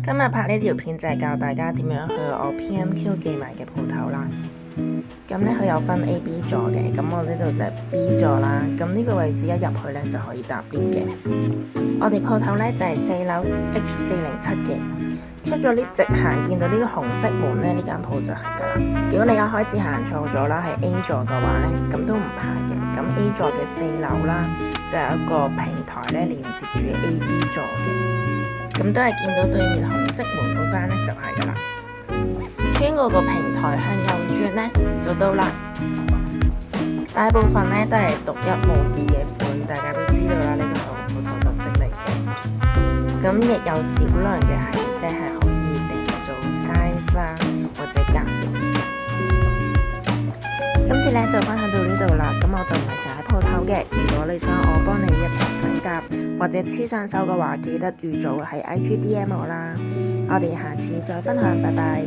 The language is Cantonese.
今日拍呢條片就係教大家點樣去我 PMQ 記埋嘅鋪頭啦。咁呢，佢有分 A、B 座嘅，咁我呢度就係 B 座啦。咁呢個位置一入去呢就可以搭 lift 嘅。我哋鋪頭呢就係4樓 H407嘅。出咗 lift 直行見到呢個紅色門呢，呢間鋪就係噶啦。如果你一開始行錯咗啦，係 A 座嘅話呢，咁都唔怕嘅。咁 A 座嘅4樓啦，就有一個平台呢連接住 A、B 座嘅。咁都係見到對面紅色門嗰間呢，就係噶啦。穿過個平台向右轉呢，就到啦。大部分呢都係獨一無二嘅款，大家都知道啦。呢個鋪頭特色嚟嘅。咁亦有少量嘅系列呢係可以訂做 size 啦，或者夾嘅。今次呢就分享到呢度啦。咁我就唔係成日喺鋪頭嘅。如果你想我幫你一齊揀夾或者黐上手嘅話，記得預早喺 IG DM 我啦。我哋下次再分享，拜拜。